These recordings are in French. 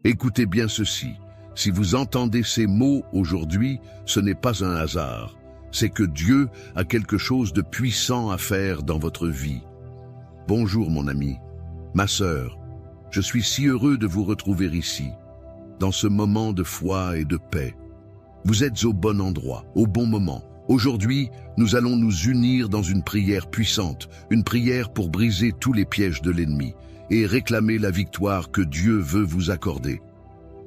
Écoutez bien ceci. Si vous entendez ces mots aujourd'hui, ce n'est pas un hasard. C'est que Dieu a quelque chose de puissant à faire dans votre vie. Bonjour mon ami, ma sœur, je suis si heureux de vous retrouver ici, dans ce moment de foi et de paix. Vous êtes au bon endroit, au bon moment. Aujourd'hui, nous allons nous unir dans une prière puissante, une prière pour briser tous les pièges de l'ennemi et réclamer la victoire que Dieu veut vous accorder.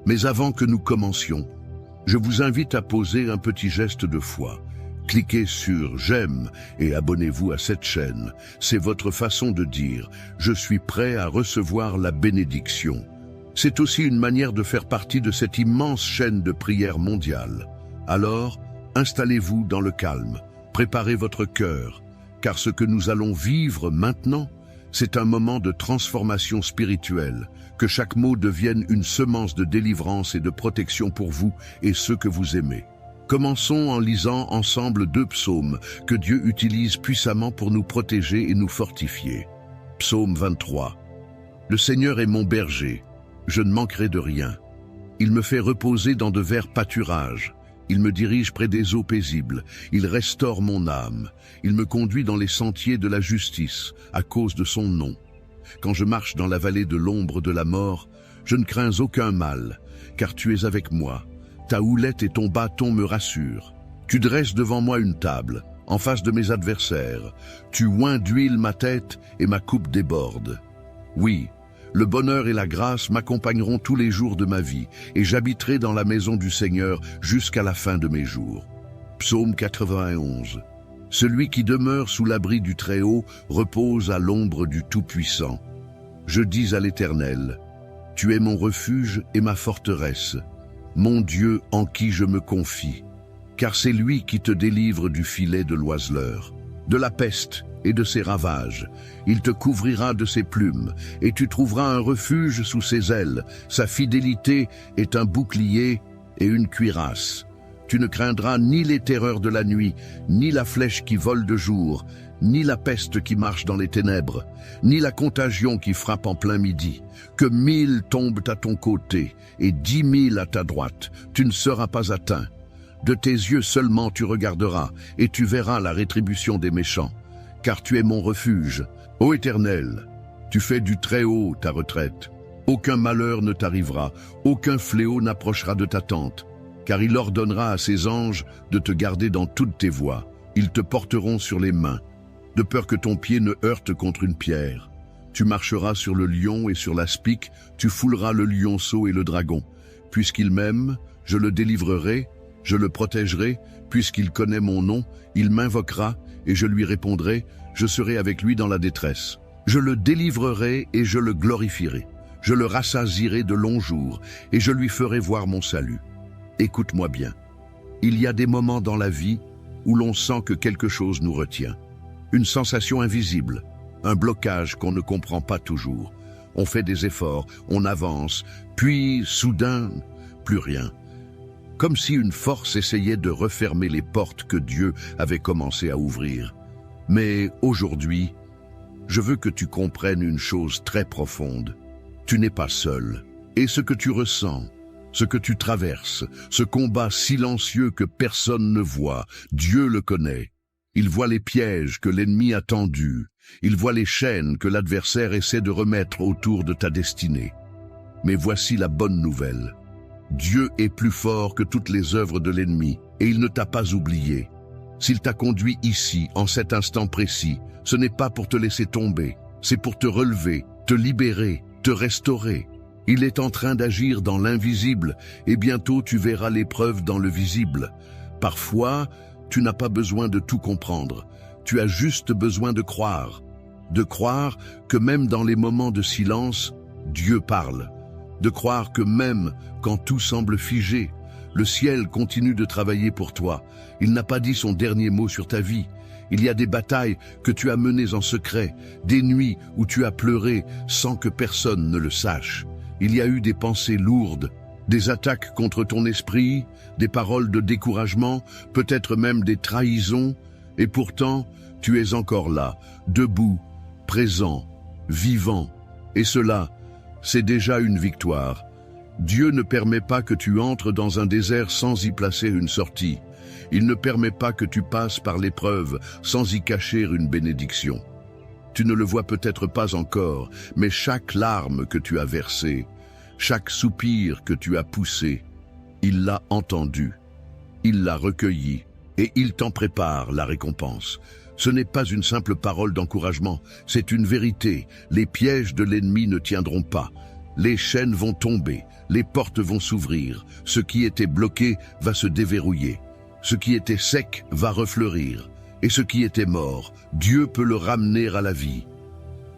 Mais avant que nous commencions, je vous invite à poser un petit geste de foi. Cliquez sur « J'aime » et abonnez-vous à cette chaîne. C'est votre façon de dire « Je suis prêt à recevoir la bénédiction ». C'est aussi une manière de faire partie de cette immense chaîne de prière mondiale. Alors, installez-vous dans le calme, préparez votre cœur, car ce que nous allons vivre maintenant, c'est un moment de transformation spirituelle, que chaque mot devienne une semence de délivrance et de protection pour vous et ceux que vous aimez. Commençons en lisant ensemble 2 psaumes que Dieu utilise puissamment pour nous protéger et nous fortifier. Psaume 23. Le Seigneur est mon berger, je ne manquerai de rien. Il me fait reposer dans de verts pâturages. Il me dirige près des eaux paisibles. Il restaure mon âme. Il me conduit dans les sentiers de la justice, à cause de son nom. Quand je marche dans la vallée de l'ombre de la mort, je ne crains aucun mal, car tu es avec moi. Ta houlette et ton bâton me rassurent. Tu dresses devant moi une table, en face de mes adversaires. Tu oins d'huile ma tête et ma coupe déborde. Oui, le bonheur et la grâce m'accompagneront tous les jours de ma vie, et j'habiterai dans la maison du Seigneur jusqu'à la fin de mes jours. Psaume 91. Celui qui demeure sous l'abri du Très-Haut repose à l'ombre du Tout-Puissant. Je dis à l'Éternel, « Tu es mon refuge et ma forteresse, mon Dieu en qui je me confie, car c'est lui qui te délivre du filet de l'oiseleur, de la peste et de ses ravages. Il te couvrira de ses plumes, et tu trouveras un refuge sous ses ailes. Sa fidélité est un bouclier et une cuirasse. Tu ne craindras ni les terreurs de la nuit, ni la flèche qui vole de jour, ni la peste qui marche dans les ténèbres, ni la contagion qui frappe en plein midi. Que 1000 tombent à ton côté et 10 000 à ta droite, tu ne seras pas atteint. De tes yeux seulement tu regarderas, et tu verras la rétribution des méchants. Car tu es mon refuge. Ô Éternel, tu fais du Très-Haut ta retraite. Aucun malheur ne t'arrivera, aucun fléau n'approchera de ta tente. Car il ordonnera à ses anges de te garder dans toutes tes voies. Ils te porteront sur les mains, de peur que ton pied ne heurte contre une pierre. Tu marcheras sur le lion et sur l'aspic, tu fouleras le lionceau et le dragon. Puisqu'il m'aime, je le délivrerai, je le protégerai, puisqu'il connaît mon nom, il m'invoquera, et je lui répondrai, je serai avec lui dans la détresse. Je le délivrerai et je le glorifierai. Je le rassasierai de longs jours, et je lui ferai voir mon salut. Écoute-moi bien. Il y a des moments dans la vie où l'on sent que quelque chose nous retient. Une sensation invisible, un blocage qu'on ne comprend pas toujours. On fait des efforts, on avance, puis, soudain, plus rien. Comme si une force essayait de refermer les portes que Dieu avait commencé à ouvrir. Mais aujourd'hui, je veux que tu comprennes une chose très profonde. Tu n'es pas seul. Et ce que tu ressens, ce que tu traverses, ce combat silencieux que personne ne voit, Dieu le connaît. Il voit les pièges que l'ennemi a tendus. Il voit les chaînes que l'adversaire essaie de remettre autour de ta destinée. Mais voici la bonne nouvelle. Dieu est plus fort que toutes les œuvres de l'ennemi, et il ne t'a pas oublié. S'il t'a conduit ici, en cet instant précis, ce n'est pas pour te laisser tomber, c'est pour te relever, te libérer, te restaurer. Il est en train d'agir dans l'invisible, et bientôt tu verras l'épreuve dans le visible. Parfois, tu n'as pas besoin de tout comprendre, tu as juste besoin de croire que même dans les moments de silence, Dieu parle. De croire que même quand tout semble figé, le ciel continue de travailler pour toi. Il n'a pas dit son dernier mot sur ta vie. Il y a des batailles que tu as menées en secret, des nuits où tu as pleuré sans que personne ne le sache. Il y a eu des pensées lourdes, des attaques contre ton esprit, des paroles de découragement, peut-être même des trahisons, et pourtant tu es encore là, debout, présent, vivant, et cela, c'est déjà une victoire. Dieu ne permet pas que tu entres dans un désert sans y placer une sortie. Il ne permet pas que tu passes par l'épreuve sans y cacher une bénédiction. Tu ne le vois peut-être pas encore, mais chaque larme que tu as versée, chaque soupir que tu as poussé, il l'a entendu, il l'a recueilli et il t'en prépare la récompense. Ce n'est pas une simple parole d'encouragement, c'est une vérité. Les pièges de l'ennemi ne tiendront pas. Les chaînes vont tomber, les portes vont s'ouvrir. Ce qui était bloqué va se déverrouiller. Ce qui était sec va refleurir. Et ce qui était mort, Dieu peut le ramener à la vie.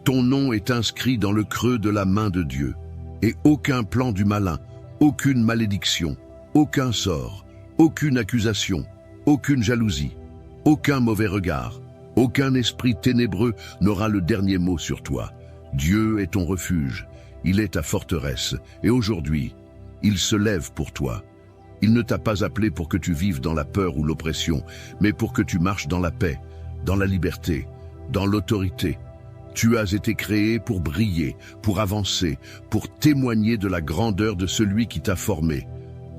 Ton nom est inscrit dans le creux de la main de Dieu. Et aucun plan du malin, aucune malédiction, aucun sort, aucune accusation, aucune jalousie, aucun mauvais regard, aucun esprit ténébreux n'aura le dernier mot sur toi. Dieu est ton refuge, il est ta forteresse, et aujourd'hui, il se lève pour toi. Il ne t'a pas appelé pour que tu vives dans la peur ou l'oppression, mais pour que tu marches dans la paix, dans la liberté, dans l'autorité. Tu as été créé pour briller, pour avancer, pour témoigner de la grandeur de celui qui t'a formé.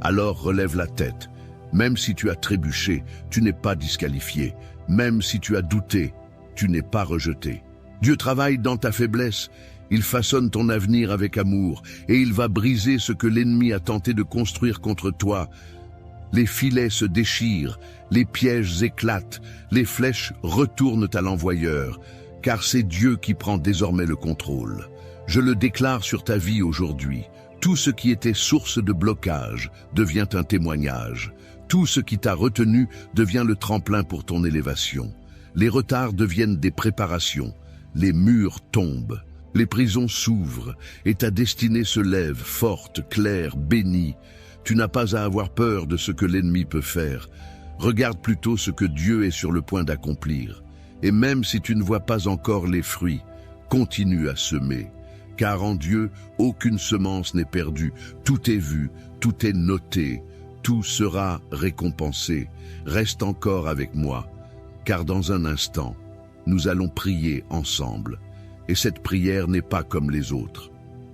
Alors relève la tête. Même si tu as trébuché, tu n'es pas disqualifié. Même si tu as douté, tu n'es pas rejeté. Dieu travaille dans ta faiblesse. Il façonne ton avenir avec amour et il va briser ce que l'ennemi a tenté de construire contre toi. Les filets se déchirent, les pièges éclatent, les flèches retournent à l'envoyeur, car c'est Dieu qui prend désormais le contrôle. Je le déclare sur ta vie aujourd'hui. Tout ce qui était source de blocage devient un témoignage. Tout ce qui t'a retenu devient le tremplin pour ton élévation. Les retards deviennent des préparations. Les murs tombent. Les prisons s'ouvrent et ta destinée se lève, forte, claire, bénie. Tu n'as pas à avoir peur de ce que l'ennemi peut faire. Regarde plutôt ce que Dieu est sur le point d'accomplir. Et même si tu ne vois pas encore les fruits, continue à semer. Car en Dieu, aucune semence n'est perdue. Tout est vu, tout est noté, tout sera récompensé. Reste encore avec moi, car dans un instant, nous allons prier ensemble. Et cette prière n'est pas comme les autres.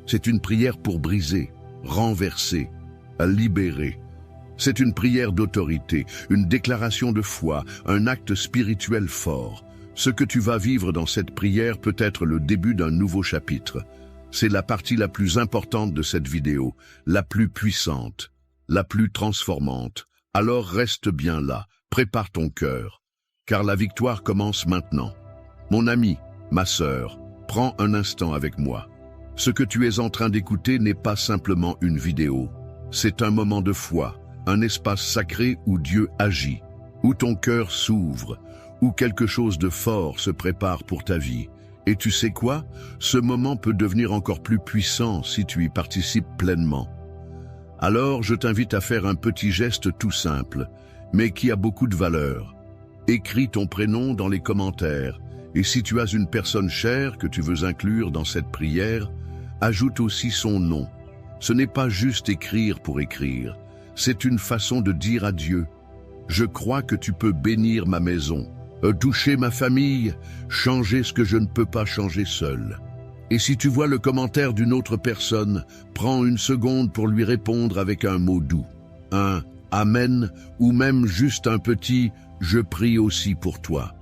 C'est une prière pour briser, renverser, à libérer. C'est une prière d'autorité, une déclaration de foi, un acte spirituel fort. Ce que tu vas vivre dans cette prière peut être le début d'un nouveau chapitre. C'est la partie la plus importante de cette vidéo, la plus puissante, la plus transformante. Alors reste bien là, prépare ton cœur, car la victoire commence maintenant. Mon ami, ma sœur, prends un instant avec moi. Ce que tu es en train d'écouter n'est pas simplement une vidéo. C'est un moment de foi, un espace sacré où Dieu agit, où ton cœur s'ouvre, où quelque chose de fort se prépare pour ta vie. Et tu sais quoi? Ce moment peut devenir encore plus puissant si tu y participes pleinement. Alors je t'invite à faire un petit geste tout simple, mais qui a beaucoup de valeur. Écris ton prénom dans les commentaires. Et si tu as une personne chère que tu veux inclure dans cette prière, ajoute aussi son nom. Ce n'est pas juste écrire pour écrire, c'est une façon de dire à Dieu, « Je crois que tu peux bénir ma maison, toucher ma famille, changer ce que je ne peux pas changer seul. » Et si tu vois le commentaire d'une autre personne, prends une seconde pour lui répondre avec un mot doux, un « Amen » ou même juste un petit « Je prie aussi pour toi ».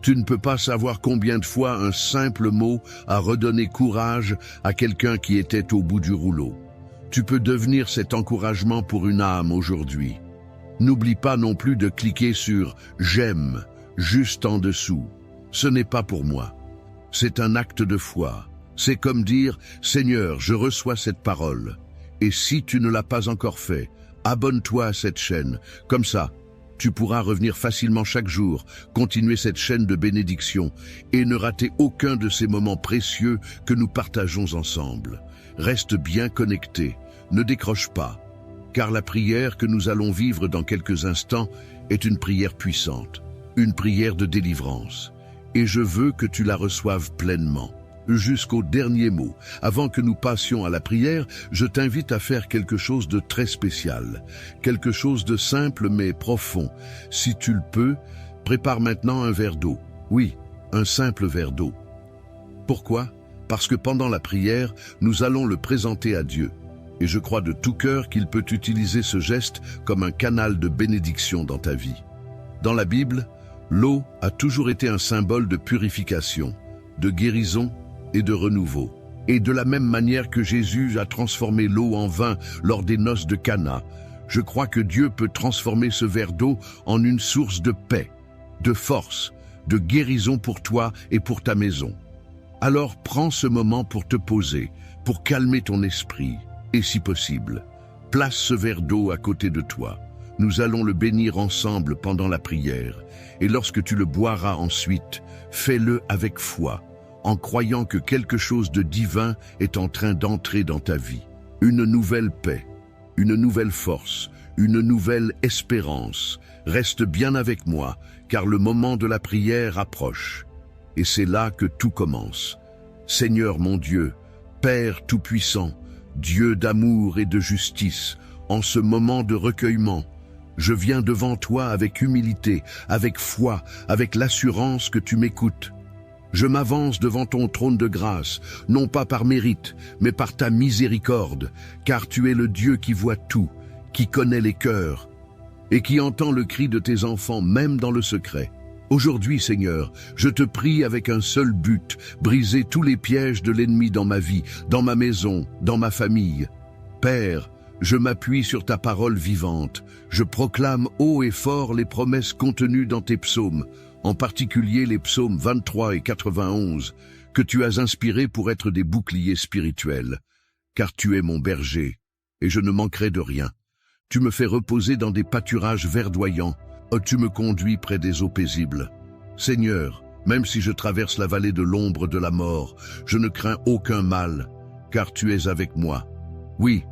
Tu ne peux pas savoir combien de fois un simple mot a redonné courage à quelqu'un qui était au bout du rouleau. Tu peux devenir cet encouragement pour une âme aujourd'hui. N'oublie pas non plus de cliquer sur « J'aime » juste en dessous. Ce n'est pas pour moi. C'est un acte de foi. C'est comme dire « Seigneur, je reçois cette parole ». Et si tu ne l'as pas encore fait, abonne-toi à cette chaîne. Comme ça, tu pourras revenir facilement chaque jour, continuer cette chaîne de bénédiction et ne rater aucun de ces moments précieux que nous partageons ensemble. Reste bien connecté, ne décroche pas, car la prière que nous allons vivre dans quelques instants est une prière puissante, une prière de délivrance. Et je veux que tu la reçoives pleinement, jusqu'au dernier mot. Avant que nous passions à la prière, je t'invite à faire quelque chose de très spécial, quelque chose de simple mais profond. Si tu le peux, prépare maintenant un verre d'eau. Oui, un simple verre d'eau. Pourquoi? Parce que pendant la prière, nous allons le présenter à Dieu. Et je crois de tout cœur qu'il peut utiliser ce geste comme un canal de bénédiction dans ta vie. Dans la Bible, l'eau a toujours été un symbole de purification, de guérison et de renouveau. Et de la même manière que Jésus a transformé l'eau en vin lors des noces de Cana, je crois que Dieu peut transformer ce verre d'eau en une source de paix, de force, de guérison pour toi et pour ta maison. Alors prends ce moment pour te poser, pour calmer ton esprit, et si possible, place ce verre d'eau à côté de toi. Nous allons le bénir ensemble pendant la prière, et lorsque tu le boiras ensuite, fais-le avec foi, en croyant que quelque chose de divin est en train d'entrer dans ta vie. Une nouvelle paix, une nouvelle force, une nouvelle espérance. Reste bien avec moi, car le moment de la prière approche. Et c'est là que tout commence. Seigneur mon Dieu, Père Tout-Puissant, Dieu d'amour et de justice, en ce moment de recueillement, je viens devant toi avec humilité, avec foi, avec l'assurance que tu m'écoutes. Je m'avance devant ton trône de grâce, non pas par mérite, mais par ta miséricorde, car tu es le Dieu qui voit tout, qui connaît les cœurs, et qui entend le cri de tes enfants même dans le secret. Aujourd'hui, Seigneur, je te prie avec un seul but, briser tous les pièges de l'ennemi dans ma vie, dans ma maison, dans ma famille. Père, je m'appuie sur ta parole vivante. Je proclame haut et fort les promesses contenues dans tes psaumes, en particulier les psaumes 23 et 91, que tu as inspirés pour être des boucliers spirituels. Car tu es mon berger, et je ne manquerai de rien. Tu me fais reposer dans des pâturages verdoyants. Oh, tu me conduis près des eaux paisibles. Seigneur, même si je traverse la vallée de l'ombre de la mort, je ne crains aucun mal, car tu es avec moi. Oui,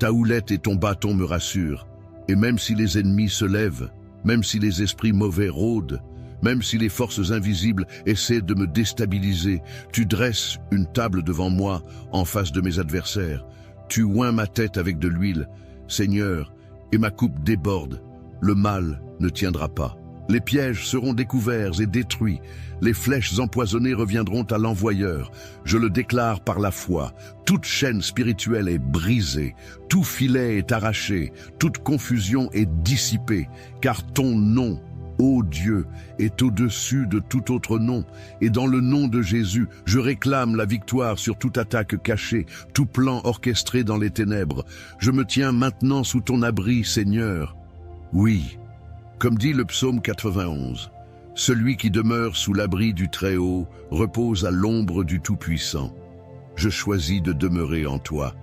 ta houlette et ton bâton me rassurent, et même si les ennemis se lèvent, même si les esprits mauvais rôdent, même si les forces invisibles essaient de me déstabiliser, tu dresses une table devant moi en face de mes adversaires. Tu oins ma tête avec de l'huile, Seigneur, et ma coupe déborde. Le mal ne tiendra pas. Les pièges seront découverts et détruits. Les flèches empoisonnées reviendront à l'envoyeur. Je le déclare par la foi. Toute chaîne spirituelle est brisée. Tout filet est arraché. Toute confusion est dissipée. Car ton nom, ô Dieu, est au-dessus de tout autre nom. Et dans le nom de Jésus, je réclame la victoire sur toute attaque cachée, tout plan orchestré dans les ténèbres. Je me tiens maintenant sous ton abri, Seigneur. Oui, comme dit le psaume 91, celui qui demeure sous l'abri du Très-Haut repose à l'ombre du Tout-Puissant. Je choisis de demeurer en toi.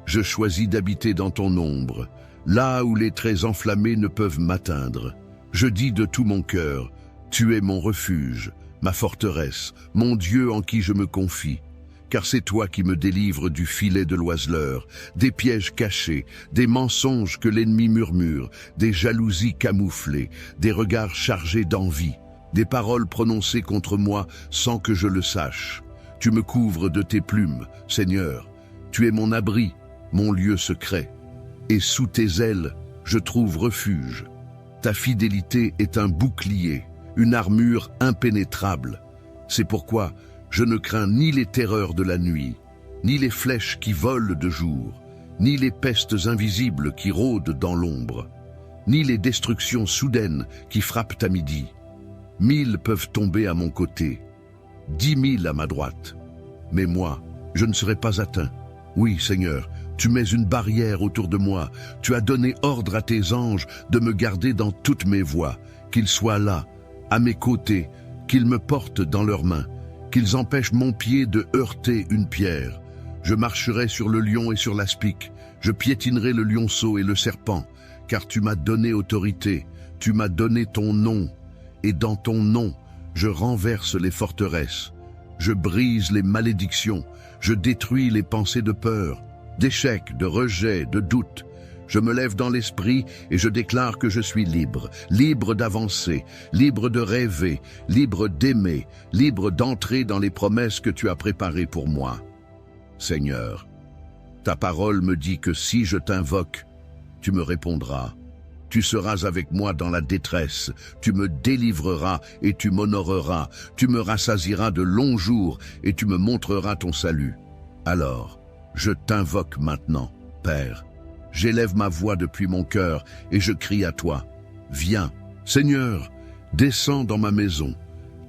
Je choisis d'habiter dans ton ombre, là où les traits enflammés ne peuvent m'atteindre. Je dis de tout mon cœur, tu es mon refuge, ma forteresse, mon Dieu en qui je me confie. Car c'est toi qui me délivres du filet de l'oiseleur, des pièges cachés, des mensonges que l'ennemi murmure, des jalousies camouflées, des regards chargés d'envie, des paroles prononcées contre moi sans que je le sache. Tu me couvres de tes plumes, Seigneur. Tu es mon abri, mon lieu secret. Et sous tes ailes, je trouve refuge. Ta fidélité est un bouclier, une armure impénétrable. C'est pourquoi je ne crains ni les terreurs de la nuit, ni les flèches qui volent de jour, ni les pestes invisibles qui rôdent dans l'ombre, ni les destructions soudaines qui frappent à midi. 1000 peuvent tomber à mon côté, 10 000 à ma droite, mais moi, je ne serai pas atteint. Oui, Seigneur, tu mets une barrière autour de moi. Tu as donné ordre à tes anges de me garder dans toutes mes voies, qu'ils soient là, à mes côtés, qu'ils me portent dans leurs mains, qu'ils empêchent mon pied de heurter une pierre. Je marcherai sur le lion et sur l'aspic, je piétinerai le lionceau et le serpent, car tu m'as donné autorité, tu m'as donné ton nom, et dans ton nom, je renverse les forteresses, je brise les malédictions, je détruis les pensées de peur, d'échec, de rejet, de doute. Je me lève dans l'esprit et je déclare que je suis libre, libre d'avancer, libre de rêver, libre d'aimer, libre d'entrer dans les promesses que tu as préparées pour moi. Seigneur, ta parole me dit que si je t'invoque, tu me répondras. Tu seras avec moi dans la détresse, tu me délivreras et tu m'honoreras, tu me rassasieras de longs jours et tu me montreras ton salut. Alors, je t'invoque maintenant. Père. J'élève ma voix depuis mon cœur et je crie à toi. Viens, Seigneur, descends dans ma maison,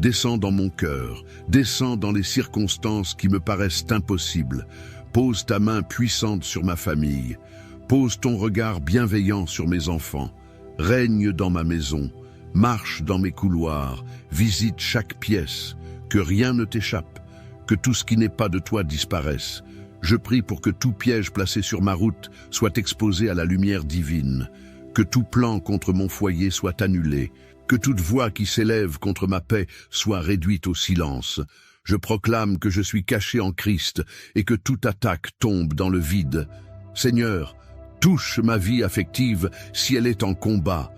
descends dans mon cœur, descends dans les circonstances qui me paraissent impossibles. Pose ta main puissante sur ma famille, pose ton regard bienveillant sur mes enfants. Règne dans ma maison, marche dans mes couloirs, visite chaque pièce, que rien ne t'échappe, que tout ce qui n'est pas de toi disparaisse. Je prie pour que tout piège placé sur ma route soit exposé à la lumière divine, que tout plan contre mon foyer soit annulé, que toute voix qui s'élève contre ma paix soit réduite au silence. Je proclame que je suis caché en Christ et que toute attaque tombe dans le vide. Seigneur, touche ma vie affective si elle est en combat.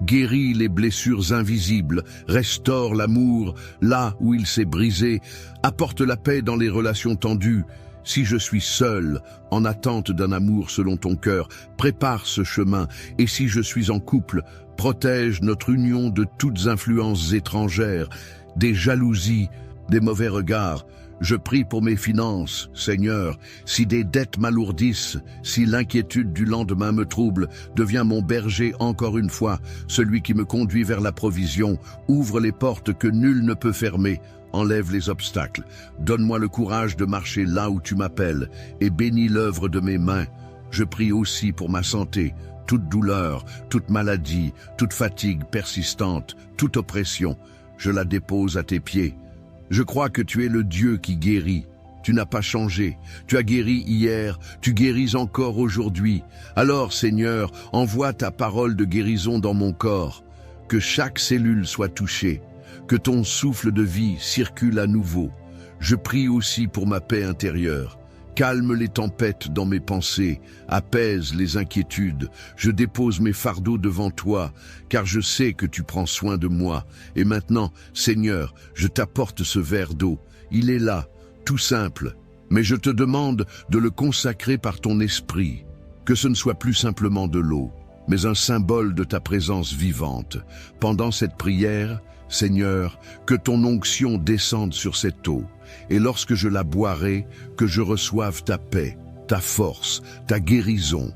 Guéris les blessures invisibles, restaure l'amour là où il s'est brisé, apporte la paix dans les relations tendues. Si je suis seul, en attente d'un amour selon ton cœur, prépare ce chemin, et si je suis en couple, protège notre union de toutes influences étrangères, des jalousies, des mauvais regards. Je prie pour mes finances, Seigneur. Si des dettes m'alourdissent, si l'inquiétude du lendemain me trouble, deviens mon berger encore une fois, celui qui me conduit vers la provision. Ouvre les portes que nul ne peut fermer. Enlève les obstacles. Donne-moi le courage de marcher là où tu m'appelles et bénis l'œuvre de mes mains. Je prie aussi pour ma santé. Toute douleur, toute maladie, toute fatigue persistante, toute oppression, je la dépose à tes pieds. Je crois que tu es le Dieu qui guérit. Tu n'as pas changé. Tu as guéri hier, tu guéris encore aujourd'hui. Alors, Seigneur, envoie ta parole de guérison dans mon corps. Que chaque cellule soit touchée. Que ton souffle de vie circule à nouveau. Je prie aussi pour ma paix intérieure. Calme les tempêtes dans mes pensées, apaise les inquiétudes. Je dépose mes fardeaux devant toi, car je sais que tu prends soin de moi. Et maintenant, Seigneur, je t'apporte ce verre d'eau. Il est là, tout simple, mais je te demande de le consacrer par ton esprit. Que ce ne soit plus simplement de l'eau, mais un symbole de ta présence vivante. Pendant cette prière, Seigneur, que ton onction descende sur cette eau, et lorsque je la boirai, que je reçoive ta paix, ta force, ta guérison,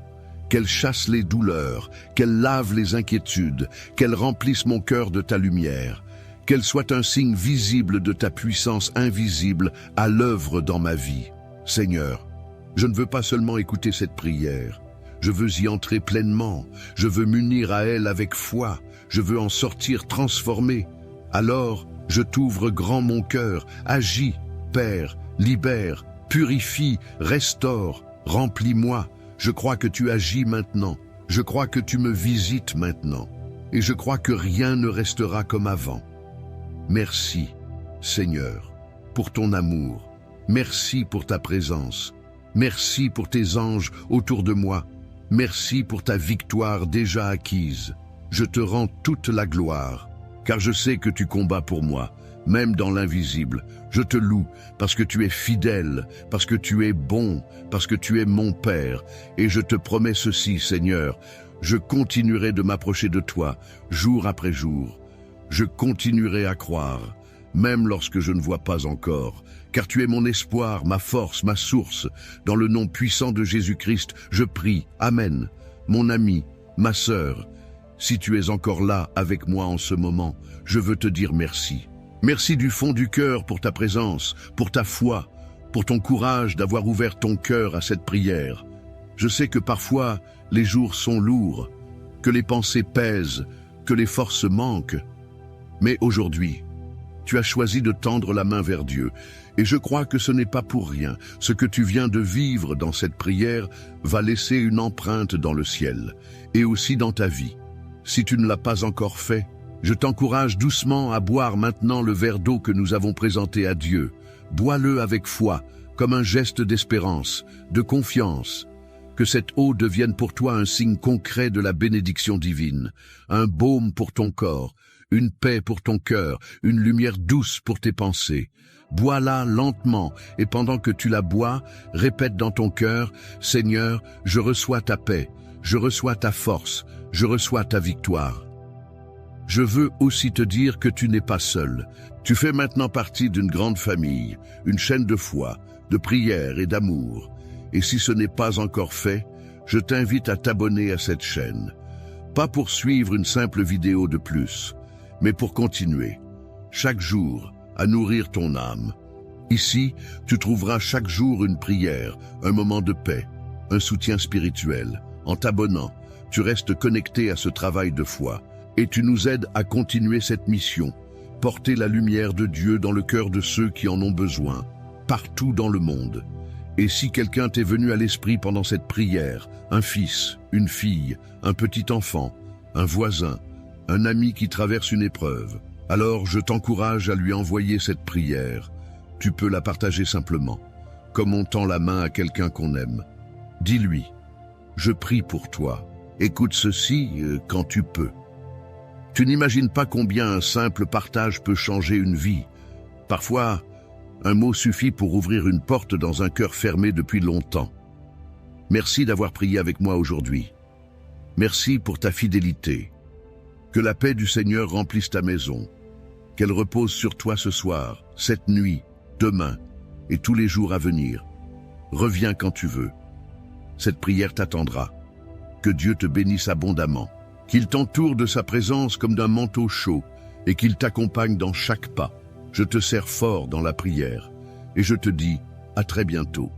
qu'elle chasse les douleurs, qu'elle lave les inquiétudes, qu'elle remplisse mon cœur de ta lumière, qu'elle soit un signe visible de ta puissance invisible à l'œuvre dans ma vie. Seigneur, je ne veux pas seulement écouter cette prière, je veux y entrer pleinement, je veux m'unir à elle avec foi, je veux en sortir transformé. Alors, je t'ouvre grand mon cœur, agis, Père, libère, purifie, restaure, remplis-moi. Je crois que tu agis maintenant, je crois que tu me visites maintenant, et je crois que rien ne restera comme avant. Merci, Seigneur, pour ton amour. Merci pour ta présence. Merci pour tes anges autour de moi. Merci pour ta victoire déjà acquise. Je te rends toute la gloire, car je sais que tu combats pour moi, même dans l'invisible. Je te loue parce que tu es fidèle, parce que tu es bon, parce que tu es mon Père. Et je te promets ceci, Seigneur, je continuerai de m'approcher de toi, jour après jour. Je continuerai à croire, même lorsque je ne vois pas encore, car tu es mon espoir, ma force, ma source. Dans le nom puissant de Jésus-Christ, je prie. Amen. Mon ami, ma sœur, si tu es encore là avec moi en ce moment, je veux te dire merci. Merci du fond du cœur pour ta présence, pour ta foi, pour ton courage d'avoir ouvert ton cœur à cette prière. Je sais que parfois, les jours sont lourds, que les pensées pèsent, que les forces manquent. Mais aujourd'hui, tu as choisi de tendre la main vers Dieu, et je crois que ce n'est pas pour rien. Ce que tu viens de vivre dans cette prière va laisser une empreinte dans le ciel, et aussi dans ta vie. Si tu ne l'as pas encore fait, je t'encourage doucement à boire maintenant le verre d'eau que nous avons présenté à Dieu. Bois-le avec foi, comme un geste d'espérance, de confiance. Que cette eau devienne pour toi un signe concret de la bénédiction divine, un baume pour ton corps, une paix pour ton cœur, une lumière douce pour tes pensées. Bois-la lentement, et pendant que tu la bois, répète dans ton cœur, « Seigneur, je reçois ta paix, je reçois ta force, je reçois ta victoire. » Je veux aussi te dire que tu n'es pas seul. Tu fais maintenant partie d'une grande famille, une chaîne de foi, de prière et d'amour. Et si ce n'est pas encore fait, je t'invite à t'abonner à cette chaîne. Pas pour suivre une simple vidéo de plus, mais pour continuer, chaque jour, à nourrir ton âme. Ici, tu trouveras chaque jour une prière, un moment de paix, un soutien spirituel. En t'abonnant, tu restes connecté à ce travail de foi et tu nous aides à continuer cette mission, porter la lumière de Dieu dans le cœur de ceux qui en ont besoin, partout dans le monde. Et si quelqu'un t'est venu à l'esprit pendant cette prière, un fils, une fille, un petit enfant, un voisin, un ami qui traverse une épreuve, alors je t'encourage à lui envoyer cette prière. Tu peux la partager simplement, comme on tend la main à quelqu'un qu'on aime. Dis-lui, je prie pour toi. Écoute ceci quand tu peux. Tu n'imagines pas combien un simple partage peut changer une vie. Parfois, un mot suffit pour ouvrir une porte dans un cœur fermé depuis longtemps. Merci d'avoir prié avec moi aujourd'hui. Merci pour ta fidélité. Que la paix du Seigneur remplisse ta maison. Qu'elle repose sur toi ce soir, cette nuit, demain et tous les jours à venir. Reviens quand tu veux. Cette prière t'attendra. Que Dieu te bénisse abondamment. Qu'il t'entoure de sa présence comme d'un manteau chaud et qu'il t'accompagne dans chaque pas. Je te serre fort dans la prière et je te dis à très bientôt.